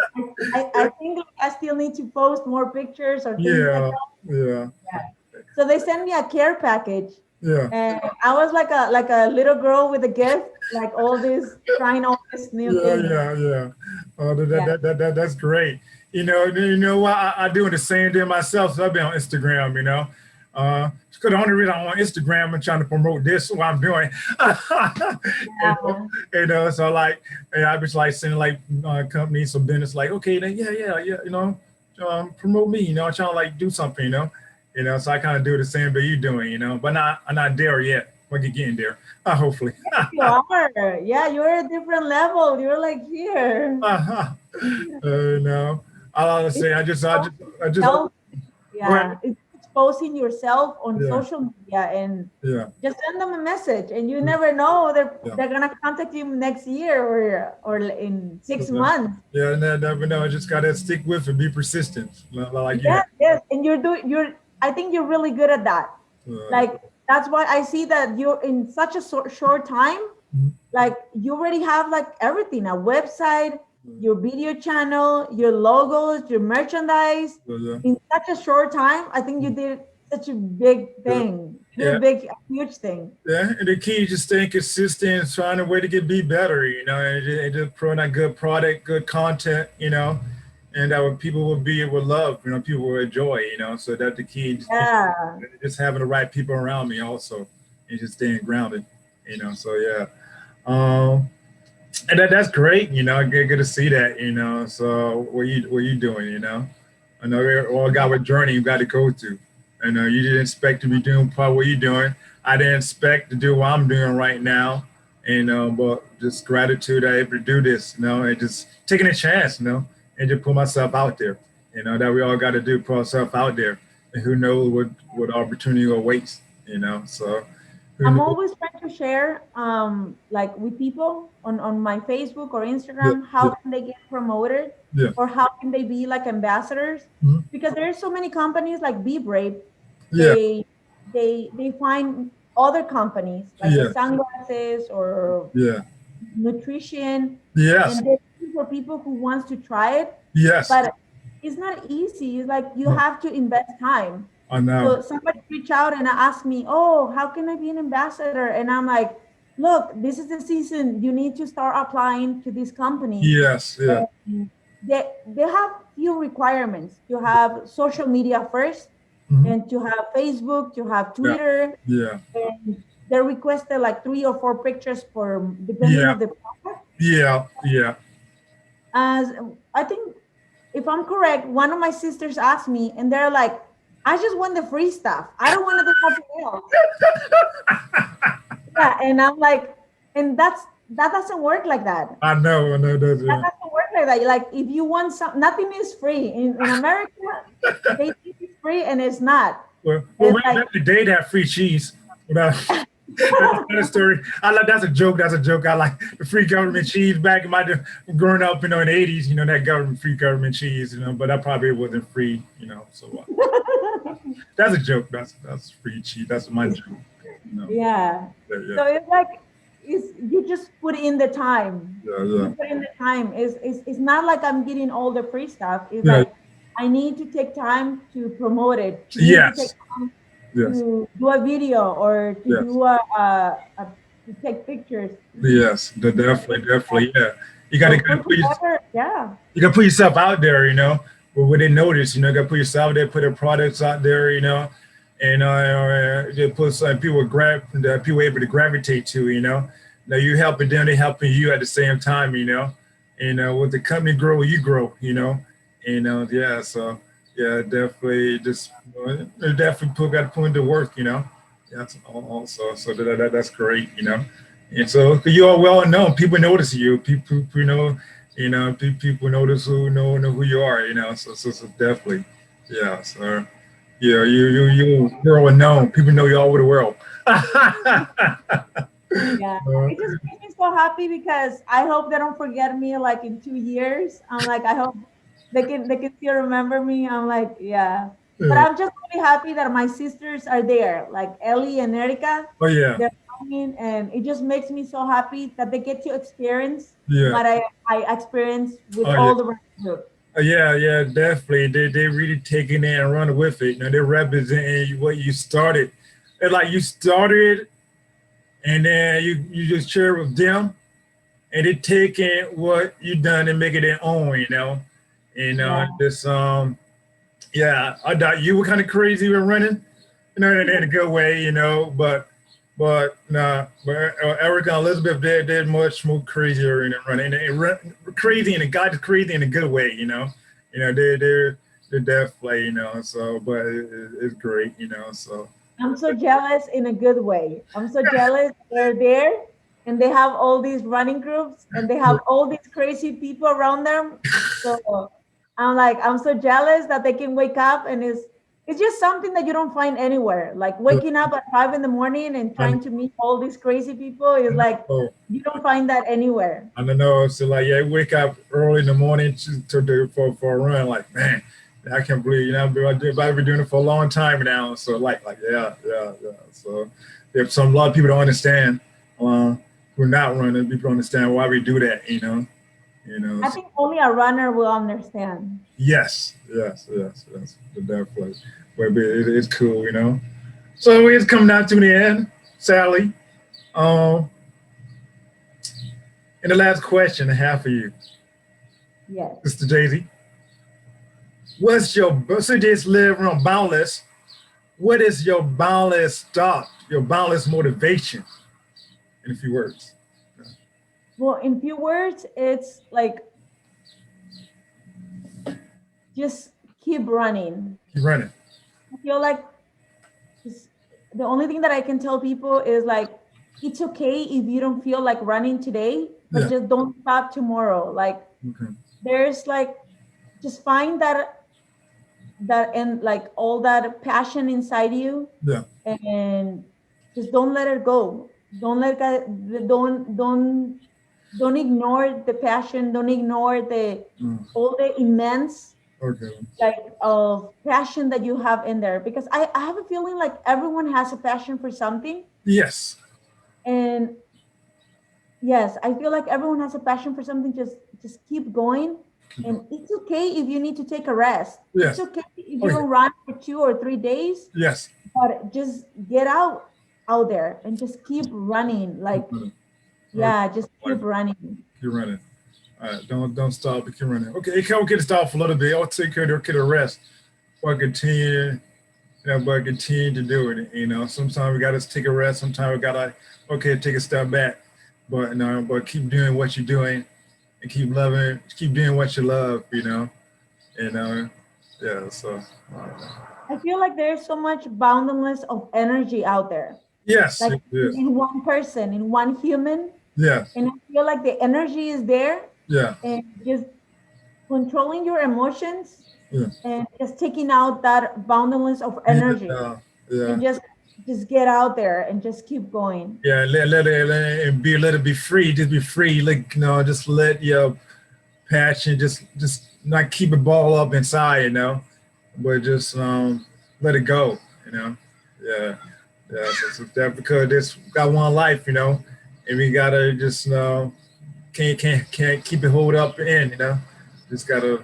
I think I still need to post more pictures or things like Yeah. that. Yeah. So they sent me a care package, Yeah. and I was like a little girl with a gift, like all this trying all this new Yeah. things. Yeah. Yeah. Oh, Yeah. that's great. You know what? I doing the same thing myself. So I've been on Instagram, because the only reason I'm on Instagram and trying to promote this, what I'm doing. Yeah. So like, and I was like sending like companies, some business, like, okay, then yeah, promote me, I'm trying to like do something, so I kind of do the same thing you doing, but I'm not there yet. We're getting there, hopefully. You are. Yeah, you're at a different level. You're like here. No, I'll It's say I just, self, go ahead. yeah, it's exposing yourself on Yeah, social media and yeah, just send them a message, and you never know yeah. they're gonna contact you next year or in 6 months. Yeah, and then never know. I just gotta stick with it, be persistent, like you Yes, have. yes, and you're. I think you're really good at that. Uh, Like that's why I see that you're in such a short time. Like you already have like everything, a website, your video channel, your logos, your merchandise. yeah, In such a short time, I think you did such a big yeah, thing. You did yeah, a huge thing. yeah. And the key is just staying consistent and trying a way to get be better, and just putting out good product, good content, and that what people will love, people will enjoy, So that's the key. Yeah. Just having the right people around me also, and just staying grounded, So yeah. Um, and that's great, good to see that, So what you doing, I know we all got what journey you got to go through. I know you didn't expect to be doing part what you're doing. I didn't expect to do what I'm doing right now, but just gratitude I able to do this, and just taking a chance, and just put myself out there, that we all got to do, put ourselves out there, and who knows what opportunity awaits, So who I'm knows? always trying to share like with people on my Facebook or Yeah, Instagram how yeah, can they get promoted yeah, or how can they be like ambassadors, mhm, because there's so many companies like Be Brave. yeah, They find other companies like the yeah, sunglasses or yeah, nutrition, yes, and they're looking for people who wants to try it, yes, but it's not easy. It's like you no, have to invest time. I know, So somebody reach out and ask me, "Oh, how can I be an ambassador?" And I'm like, "Look, this is the season. You need to start applying to these companies. yes, yeah, And they have few requirements. You have social media first, mhm, and to have Facebook, to have yeah, Twitter, yeah, and they requested like 3 or 4 pictures for depending yeah, of the product. yeah, yeah. As I think, if I'm correct, one of my sisters asked me, and they're like, "I just want the free stuff. I don't want to do nothing else." Yeah, and I'm like, and that doesn't work like that. I know that. That doesn't work like that. Like if you want some, nothing is free in America. They think it's free and it's not. Well, It's way like back in the day, they had free cheese. That's another story. I like that's a joke. That's a joke. I like the free government cheese back in my growing up, in the '80s. That government free government cheese. But that probably wasn't free. So that's a joke. That's free cheese. That's my joke. yeah. Yeah, So it's like you just put in the time. yeah, You yeah, put in the time. It's not like I'm getting all the free stuff. It's yeah, like I need to take time to promote it. You need to take yes, time yes, to do a video or to yes, do a to take pictures. yes. Definitely, yeah. You So gotta put put your, whoever, yeah. you gotta put yourself out there, where they notice, you gotta put yourself out there, put their products out there, and just put some people that people able to gravitate to, Now you helping them, they helping you at the same time, And with the company grow, you grow, Yeah, so yeah, definitely just definitely got to put into work, That's also so that's great, And so you are well known. People notice you. People know, people notice know who you are, So definitely, yeah. So yeah, you're well known. People know you all over the world. Yeah, it just makes me so happy because I hope they don't forget me like in 2 years. I'm like, I hope they can still remember me. I'm like, yeah. But I'm just really happy that my sisters are there, like Ellie and Erica. Oh yeah, They're coming, and it just makes me so happy that they get to experience yeah. what I experienced with Oh yeah. all the rest of group. Yeah, definitely. They really taking it and running with it. They're representing what you started. It's like you started, and then you just share with them, and they taking what you done and make it their own. You know, Yeah. this yeah, I thought you were kind of crazy with running, in a good way, but nah, but Erica and Elizabeth, they're much more crazier in running, crazy, and it got crazy in a good way, they're definitely, so, but it's great, so. I'm so jealous in a good way. I'm so jealous they're there and they have all these running groups and they have all these crazy people around them. So I'm like, I'm so jealous that they can wake up and it's just something that you don't find anywhere. Like waking up at 5 in the morning and I trying to meet all these crazy people is like know, you don't find that anywhere. I don't know. So like, yeah, wake up early in the morning to do for a run. Like, man, I can't believe I've been doing it for a long time now. So like yeah. So if a lot of people don't understand, who are not running, people don't understand why we do that. I So, think only a runner will understand. yes, definitely. But it's cool. So it's coming down to the end, Sally. Um, and the last question I have for you, Yes. Mr. Jay-Z. What's your so just live on boundless? What is your boundless thought, your boundless motivation in a few words? Well, in few words, it's like just keep running. Keep running. I feel like just, the only thing that I can tell people is like it's okay if you don't feel like running today, but Yeah. just don't stop tomorrow. Like Okay. there's like just find that and like all that passion inside you Yeah. and just don't let it go. Don't let it, don't ignore the passion, don't ignore the Mm. all the immense Okay. like of passion that you have in there because I have a feeling like everyone has a passion for something Yes. and yes I feel like everyone has a passion for something, just keep going Keep going. and it's okay if you need to take a rest, it's Yes. okay if Oh you yeah. don't run for 2 or 3 days, Yes. but just get out there and just keep running Keep like running. Okay. yeah just keep Like running. keep running. All right. Don't stop. But keep running. Okay. Can we get stop for a little bit? I'll take care of the rest. But continue. But continue to do it. Sometimes we gotta take a rest. Sometimes we gotta take a step back. But but keep doing what you're doing and keep doing what you love. You know, yeah. So I feel like there's so much boundless of energy out there, yes, like it is. in one person, in one human. Yeah, And I feel like the energy is there yeah, and just controlling your emotions yeah, and just taking out that boundless of energy yeah, yeah. and just get out there and just keep going. Yeah, let it be free. Just be free. Like just let your passion just not keep it ball up inside. But just let it go. Yeah, yeah. So that because this got one life. And we gotta just can't keep it hold up in. Just gotta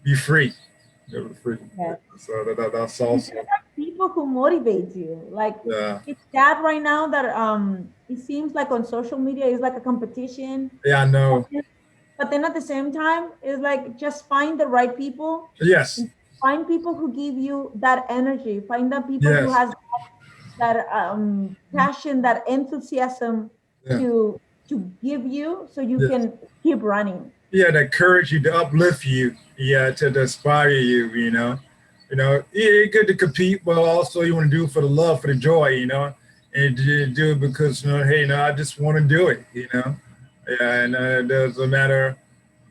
be free. Be free. Yeah. So that's And also there's like people who motivate you. Like yeah. it's sad right now that it seems like on social media is like a competition. Yeah, I But know. then, but then at the same time, it's like just find the right people Yes, and find people who give you that energy. Find the people who yes, has that passion, that enthusiasm yeah, to give you so you yes. can keep running. Yeah, to encourage you, to uplift you, yeah, to inspire you, it's good to compete, but also you want to do it for the love, for the joy, and you do it because, hey, I just want to do it, yeah, and it doesn't matter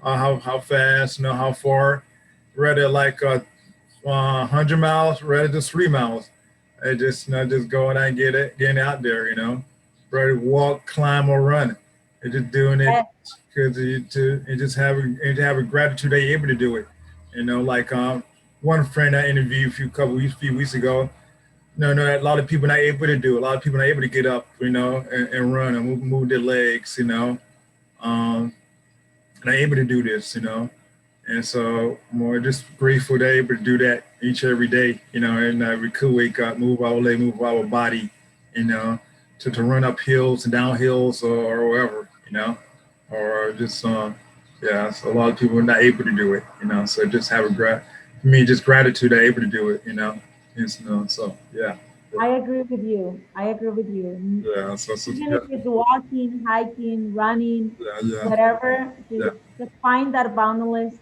how fast, how far, rather like 100 miles, rather just 3 miles, I just going out and getting out there, rather walk, climb, or run, and just doing it Yes, because and just have a gratitude that you're able to do it. Like one friend I interviewed few weeks ago. No, a lot of people not able to do it. A lot of people not able to get up, and run and move their legs, and are able to do this, And so more just grateful they're able to do that each every day, and we could wake up, move our leg, move our body, to run up hills and down hills or wherever, or just Yeah, so a lot of people are not able to do it, so just have for me, just gratitude they're able to do it, so yeah. I agree with you. I agree with you. Yeah, so Even yeah, if it's walking, hiking, running, yeah, yeah, whatever, yeah, just find that boundless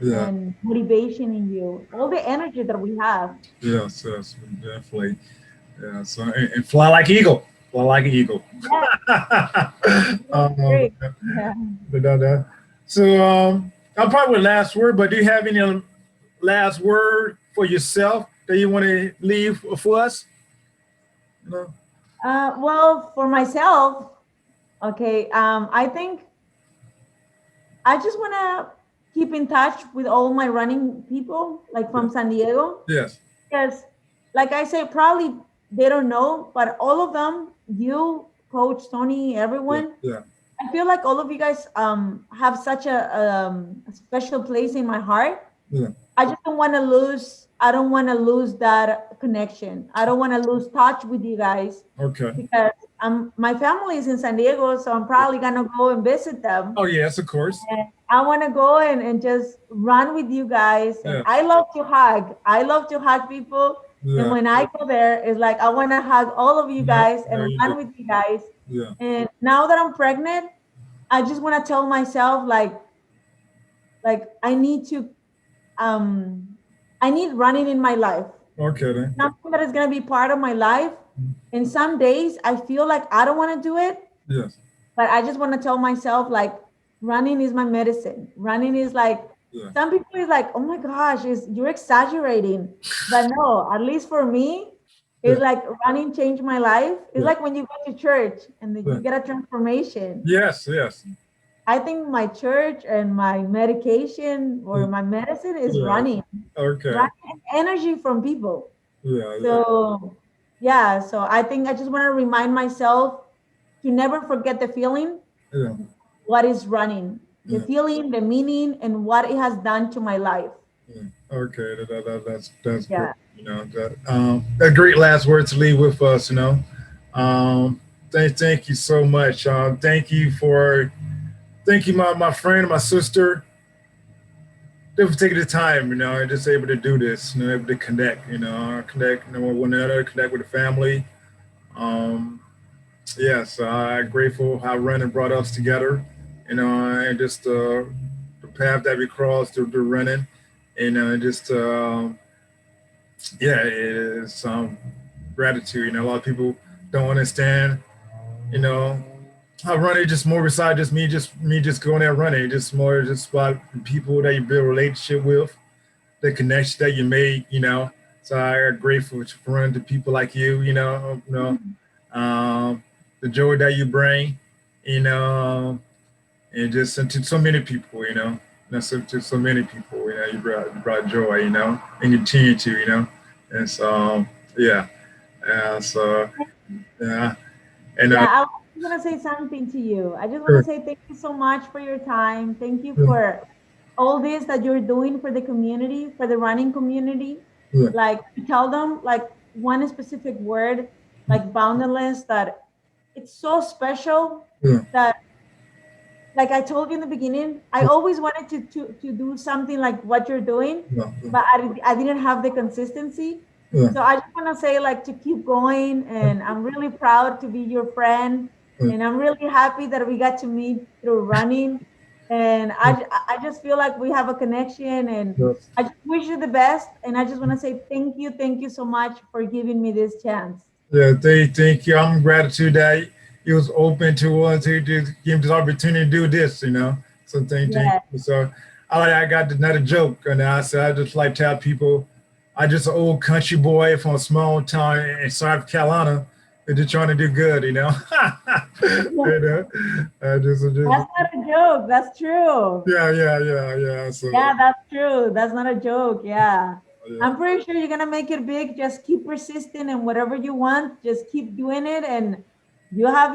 yeah, and motivation in you. All the energy that we have. yes, definitely. Yeah, so and fly like eagle, fly like an eagle. Yeah, that's um, great. Yeah. so I'll probably with last word, but do you have any last word for yourself that you want to leave for us? You know? Well, for myself, okay, I think I just want to keep in touch with all my running people, like Yeah. from San Diego. Yes. Because, like I said, probably they don't know, but all of them, you, Coach Tony, Yeah. everyone, Yeah. I feel like all of you guys have such a special place in my heart. Yeah. I just don't want to lose. I don't want to lose that connection. I don't want to lose touch with you guys Okay. because my family is in San Diego, so I'm probably gonna go and visit them. Oh yes, of course. And I want to go and just run with you guys. And Yeah. I love to hug. I love to hug people. And Yeah. when I go there, it's like I want to hug all of you Yeah. guys Yeah. and You do. run with you guys. Yeah. And now that I'm pregnant, I just want to tell myself like um I need running in my life. Okay then. Something that is gonna be part of my life. And some days I feel like I don't want to do it, Yes. but I just want to tell myself like running is my medicine. Running is like Yeah. some people is like, oh my gosh, is you're exaggerating. But no, at least for me, Yeah. it's like running changed my life. It's Yeah. like when you go to church and then Yeah. you get a transformation. Yes. Yes. I think my church and my medication Yeah. or my medicine is Yeah. running. Okay. Running energy from people. Yeah. Yeah. So yeah, so I think I just want to remind myself to never forget the feeling, Yeah. what is running, the Yeah. feeling, the meaning, and what it has done to my life. Yeah. Okay. That's great. Yeah. A great last word to leave with us. Um, thank you so much. Thank you, my friend, my sister, for taking the time, and just able to do this, able to connect, connect, with one another, connect with the family. Um, yes, I'm grateful how running brought us together, and just the path that we crossed through running, and just yeah, it is gratitude. A lot of people don't understand, you know, how running just more beside just going there running, just more just about people that you build a relationship with, the connection that you made. So I'm grateful for running to people like um, the joy that you bring, you know, and just and to so many people. To so many people, you brought joy, and continue to. And so yeah, so yeah, and Yeah, I was going to say something to you. I just want to sure, say thank you so much for your time. Thank you yeah, for all this that you're doing for the community, for the running community. yeah, Like to tell them like one specific word, like boundless, that it's so special yeah, that like I told you in the beginning, I always wanted to do something like what you're doing, yeah, but I didn't have the consistency. yeah, So I just want to say like to keep going, and I'm really proud to be your friend, yeah, and I'm really happy that we got to meet through running, and yeah, I just feel like we have a connection, and yeah. I just wish you the best, and I just want to say thank you so much for giving me this chance. Yeah, thank you. I'm gratitude that he was open to give him this opportunity to do this. So thank Yeah. you. So I got another joke, and I said I just like to tell people I just an old country boy from a small town in South Carolina, and just trying to do good. I just That's not a joke. That's true. yeah. So Yeah, that's true. That's not a joke. Yeah. yeah, I'm pretty sure you're gonna make it big. Just keep persisting and whatever you want, just keep doing it. And you have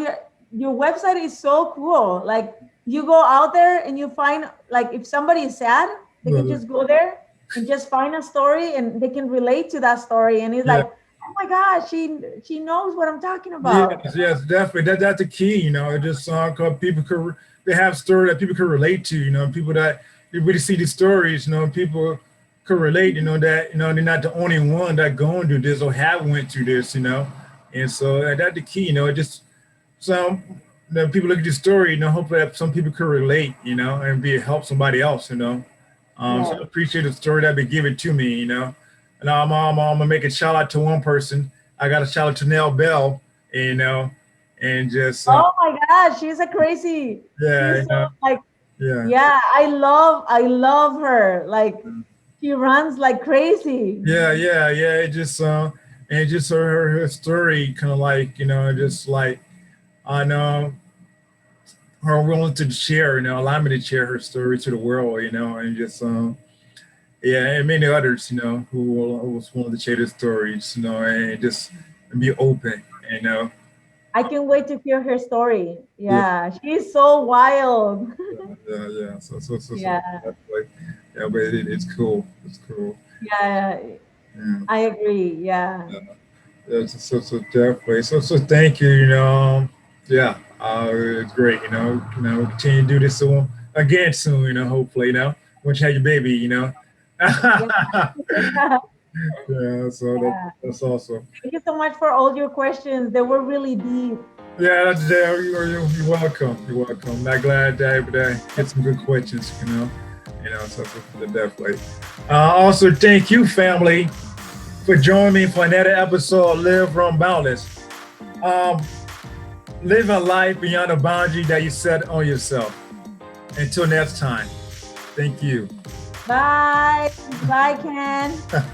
your website is so cool. Like you go out there and you find like if somebody is sad, they can yeah, just go there and just find a story and they can relate to that story. And it's yeah. like, oh my gosh, she knows what I'm talking about. Yes, definitely. That's the key. It just called people could they have stories that people can relate to, people that you really see these stories, people can relate, that, they're not the only one that going through this or have went through this, and so that's the key, just some people look at this story, hopefully that some people can relate, and be help somebody else, Yeah. so I appreciate the story that been given to me, and I'm gonna make a shout out to one person. I got a shout out to Nell Bell, and just Oh my God, she's a crazy. yeah, She's so like, yeah, yeah, I love her. Like she runs like crazy. yeah. And just her story, kind of like just like I know her willing to share, allow me to share her story to the world, and just yeah, and many others, who was willing to share their stories, and just be open, I can't wait to hear her story. yeah, Yeah, she's so wild. yeah. So Yeah, definitely, yeah, but it's cool, it's cool, yeah, yeah. I agree. Yeah. Yeah, so definitely. So thank you. Yeah, it's great. We'll continue to do this soon again soon. Hopefully. Once you have your baby. Yeah. Yeah. So Yeah. that's awesome. Thank you so much for all your questions. They were really deep. Yeah, that's there. You're welcome. You're welcome. I'm glad that I get some good questions. So definitely. Also, thank you, family, for joining me for another episode of Live Run Boundless. Um, Live a life beyond the boundary that you set on yourself. Until next time, thank you. Bye. Bye, Ken.